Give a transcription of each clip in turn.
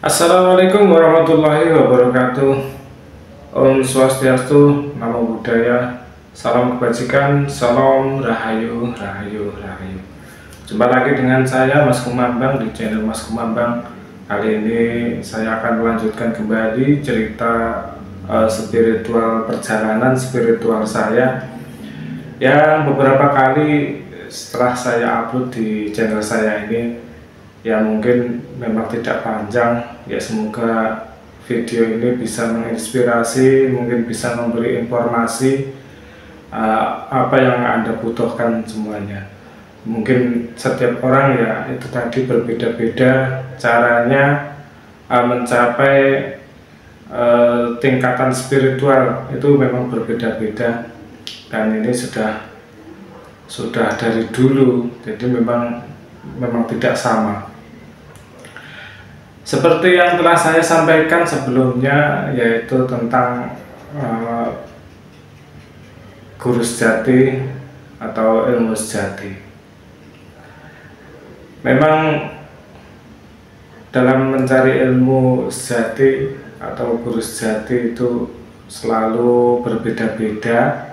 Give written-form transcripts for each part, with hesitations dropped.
Assalamualaikum warahmatullahi wabarakatuh. Om Swastiastu, Namo Buddhaya, salam kebajikan, salam rahayu, rahayu, rahayu. Jumpa lagi dengan saya Mas Kumambang di channel Mas Kumambang. Kali ini saya akan melanjutkan kembali cerita spiritual, perjalanan spiritual saya yang beberapa kali setelah saya upload di channel saya ini, ya mungkin memang tidak panjang, ya semoga video ini bisa menginspirasi, mungkin bisa memberi informasi apa yang Anda butuhkan semuanya. Mungkin setiap orang ya itu tadi berbeda-beda caranya mencapai tingkatan spiritual, itu memang berbeda-beda, dan ini sudah dari dulu, jadi memang tidak sama. Seperti yang telah saya sampaikan sebelumnya, yaitu tentang guru sejati atau ilmu sejati. Memang dalam mencari ilmu sejati atau guru sejati itu selalu berbeda-beda,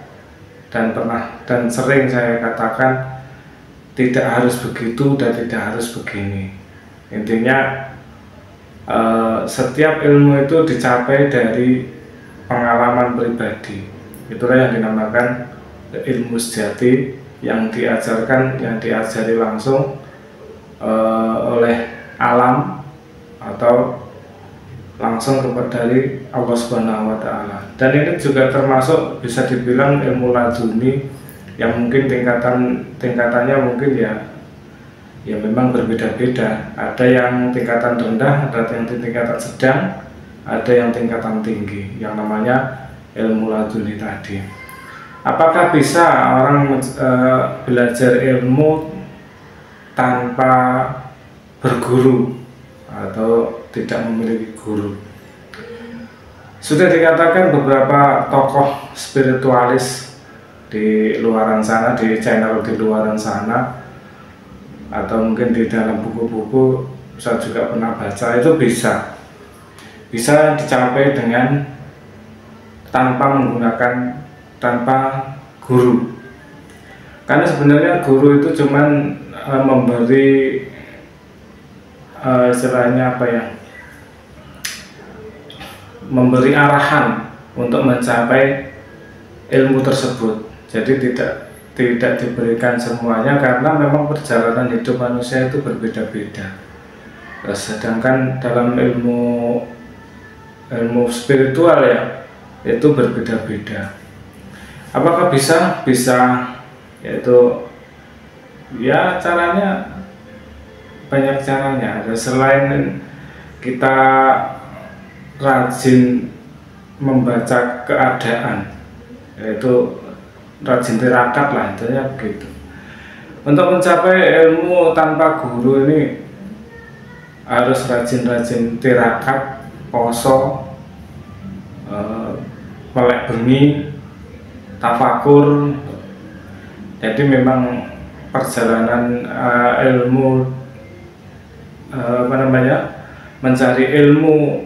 dan sering saya katakan tidak harus begitu dan tidak harus begini. Intinya setiap ilmu itu dicapai dari pengalaman pribadi. Itulah yang dinamakan ilmu sejati, yang diajarkan, yang diajari langsung oleh alam atau langsung kepada dari Allah Subhanahu wa Ta'ala. Dan ini juga termasuk bisa dibilang ilmu laduni, yang mungkin tingkatannya mungkin ya memang berbeda-beda. Ada yang tingkatan rendah, ada yang tingkatan sedang, ada yang tingkatan tinggi, yang namanya ilmu laduni tadi. Apakah bisa orang belajar ilmu tanpa berguru atau tidak memiliki guru? Sudah dikatakan beberapa tokoh spiritualis di luaran sana, di channel di luaran sana, atau mungkin di dalam buku-buku saya juga pernah baca, itu bisa dicapai dengan tanpa guru. Karena sebenarnya guru itu cuman memberi istilahnya apa ya, memberi arahan untuk mencapai ilmu tersebut. Jadi tidak diberikan semuanya, karena memang perjalanan hidup manusia itu berbeda-beda. Sedangkan dalam ilmu spiritual ya, itu berbeda-beda. Apakah bisa? Bisa, yaitu ya caranya banyak caranya. Selain kita rajin membaca keadaan, yaitu rajin tirakat lah, intinya begitu. Untuk mencapai ilmu tanpa guru ini harus rajin-rajin tirakat, poso, melek bengi, tafakur. Jadi memang perjalanan ilmu mencari ilmu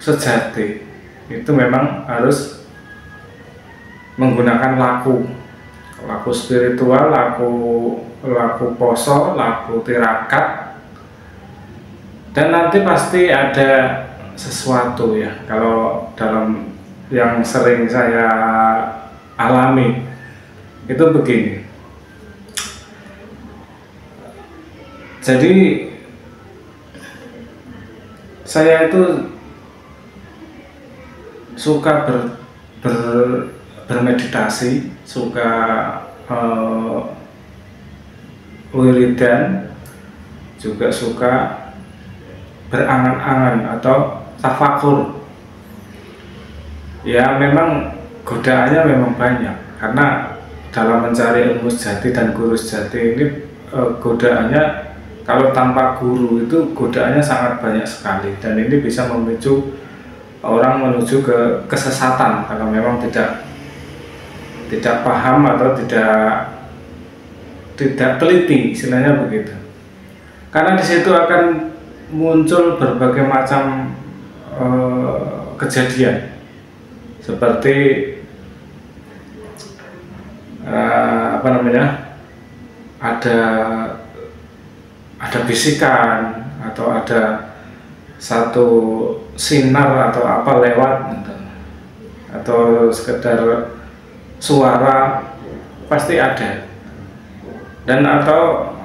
sejati itu memang harus menggunakan laku spiritual, laku poso, laku tirakat, dan nanti pasti ada sesuatu ya. Kalau dalam yang sering saya alami itu begini. Jadi saya itu suka bermeditasi, suka wiridan, juga suka berangan-angan atau tafakur. Ya memang godaannya memang banyak, karena dalam mencari ilmu sejati dan guru sejati ini godaannya, kalau tanpa guru itu godaannya sangat banyak sekali, dan ini bisa memicu orang menuju ke kesesatan kalau memang tidak paham atau tidak teliti, istilahnya begitu. Karena di situ akan muncul berbagai macam kejadian seperti apa namanya, ada bisikan atau ada satu sinar atau apa lewat gitu, atau sekedar suara pasti ada, dan atau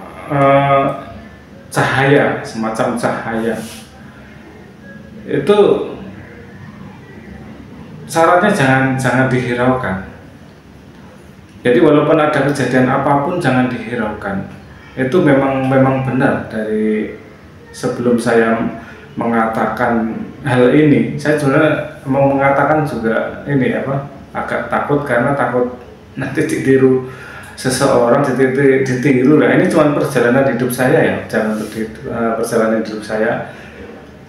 cahaya, semacam cahaya itu syaratnya jangan dihiraukan. Jadi walaupun ada kejadian apapun jangan dihiraukan. Itu memang benar. Dari sebelum saya mengatakan hal ini, saya sebenarnya mau mengatakan juga ini agak takut, karena takut nanti ditiru seseorang, ditiru lah. Ini cuma perjalanan hidup saya ya, perjalanan hidup saya.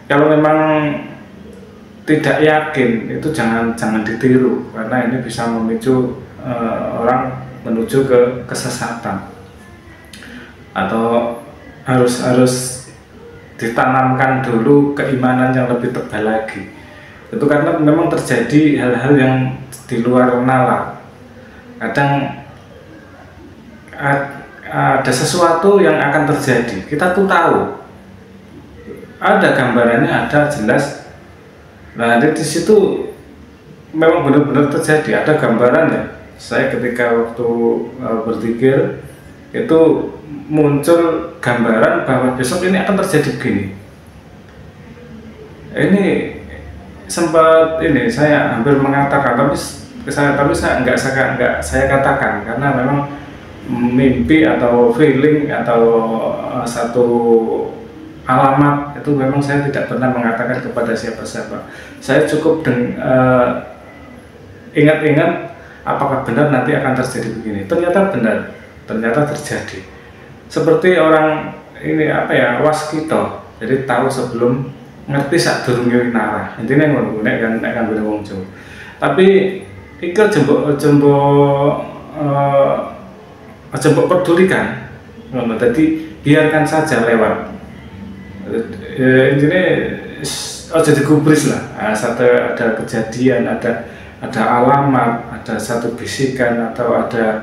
Kalau memang tidak yakin, itu jangan ditiru, karena ini bisa memicu orang menuju ke kesesatan, atau harus ditanamkan dulu keimanan yang lebih tebal lagi. Itu karena memang terjadi hal-hal yang di luar nalar. Kadang ada sesuatu yang akan terjadi, kita tuh tahu, ada gambarannya, ada jelas. Nah, di situ memang benar-benar terjadi, ada gambarannya. Saya ketika waktu berzikir itu muncul gambaran bahwa besok ini akan terjadi begini. Ini sempat saya hampir mengatakan, tapi saya nggak saya katakan, karena memang mimpi atau feeling atau satu alamat itu memang saya tidak pernah mengatakan kepada siapa-siapa. Saya cukup ingat-ingat apakah benar nanti akan terjadi begini. Ternyata benar, ternyata terjadi. Seperti orang ini waskito, jadi tahu sebelum ngerti sak durunge narah. Intine ngono nek kan wong Jawa. Tapi iki jembok pedulikan. Ngono, dadi biarkan saja lewat. Intinya jadi gubris lah. Ada kejadian, ada alamat, ada satu bisikan, atau ada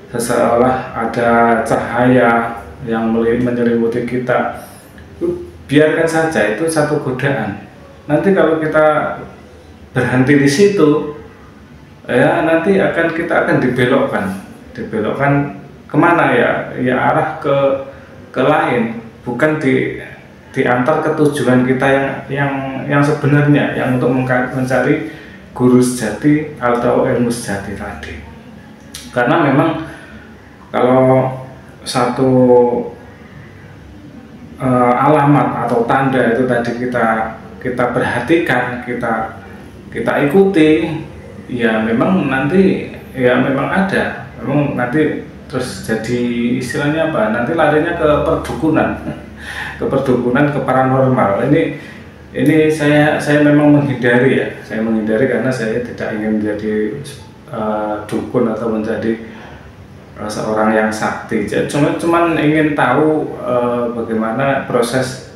seseolah ada cahaya yang menyelimuti kita. Biarkan saja, itu satu godaan. Nanti kalau kita berhenti di situ, ya nanti kita akan dibelokkan kemana ya? Ya arah ke lain, bukan diantar ke tujuan kita yang sebenarnya, yang untuk mencari guru sejati atau ilmu sejati tadi. Karena memang kalau satu alamat atau tanda itu tadi kita perhatikan, kita ikuti, ya memang nanti memang nanti terus jadi istilahnya apa? Nanti larinya ke perdukunan, ke paranormal. Ini saya memang menghindari ya. Saya menghindari karena saya tidak ingin menjadi dukun atau menjadi seorang yang sakti. Cuman ingin tahu bagaimana proses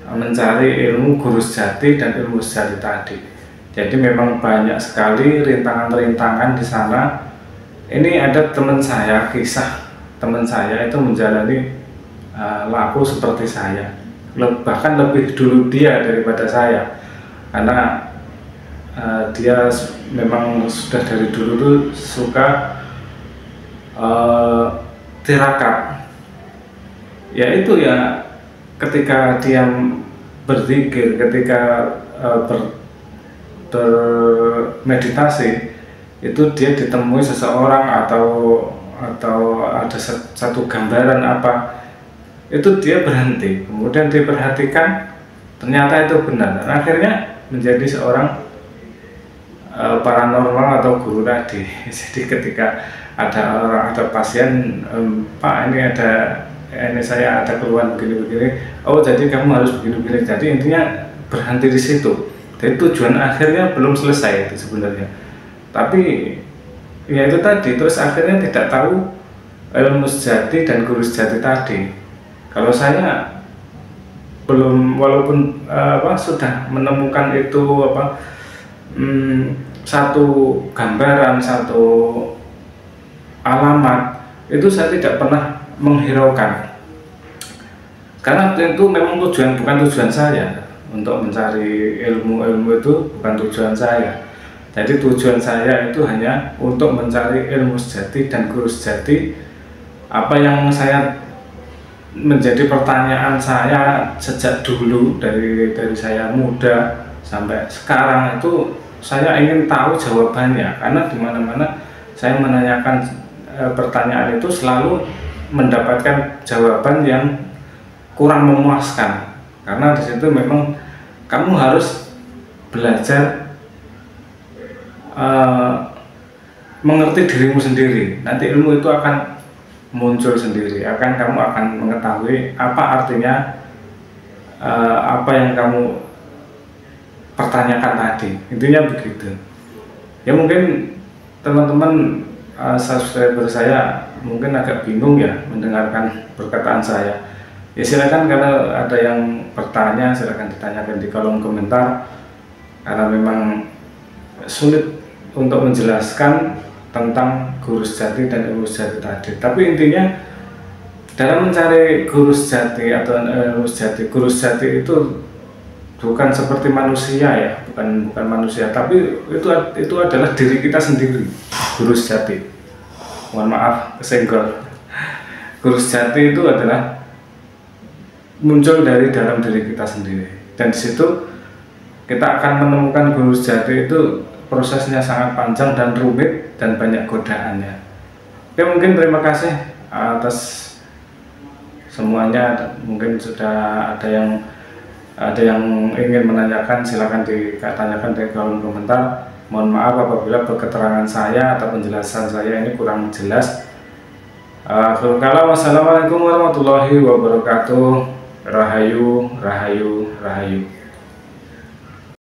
mencari ilmu guru sejati dan ilmu sejati tadi. Jadi memang banyak sekali rintangan-rintangan di sana. Ini ada teman saya, kisah teman saya itu menjalani laku seperti saya, bahkan lebih dulu dia daripada saya, karena dia memang sudah dari dulu tuh suka tirakat. Ya itu ya, ketika dia berzikir, ketika bermeditasi, itu dia ditemui seseorang atau ada satu gambaran apa, itu dia berhenti, kemudian diperhatikan, ternyata itu benar, dan akhirnya menjadi seorang paranormal atau guru tadi. Jadi ketika ada pasien, Pak ini saya ada keluhan begini-begini, oh jadi kamu harus begini-begini. Jadi intinya berhenti di situ. Jadi tujuan akhirnya belum selesai itu sebenarnya. Tapi ya itu tadi, terus akhirnya tidak tahu ilmu sejati dan guru sejati tadi. Kalau saya belum, walaupun sudah menemukan itu satu gambaran, satu alamat, itu saya tidak pernah menghiraukan, karena itu memang bukan tujuan saya untuk mencari ilmu itu, bukan tujuan saya. Jadi tujuan saya itu hanya untuk mencari ilmu sejati dan guru sejati. Apa yang saya menjadi pertanyaan saya sejak dulu, dari saya muda sampai sekarang, itu saya ingin tahu jawabannya, karena di mana-mana saya menanyakan pertanyaan itu selalu mendapatkan jawaban yang kurang memuaskan, karena di situ memang kamu harus belajar mengerti dirimu sendiri. Nanti ilmu itu akan muncul sendiri, kamu akan mengetahui apa artinya apa yang kamu pertanyakan tadi. Intinya begitu ya. Mungkin teman-teman subscriber saya mungkin agak bingung ya mendengarkan perkataan saya. Ya silakan, kalau ada yang bertanya silakan ditanyakan di kolom komentar, karena memang sulit untuk menjelaskan tentang guru sejati dan ilmu sejati tadi. Tapi intinya dalam mencari guru sejati atau ilmu sejati, guru sejati itu bukan seperti manusia ya, bukan manusia, tapi itu adalah diri kita sendiri. Guru sejati, mohon maaf kesenggol, guru sejati itu adalah muncul dari dalam diri kita sendiri, dan disitu kita akan menemukan guru sejati. Itu prosesnya sangat panjang dan rumit dan banyak godaannya. Oke, mungkin terima kasih atas semuanya. Mungkin sudah ada yang ingin menanyakan, silakan ditanyakan di kolom komentar. Mohon maaf apabila keterangan saya atau penjelasan saya ini kurang jelas. Wassalamualaikum warahmatullahi wabarakatuh. Rahayu, rahayu, rahayu.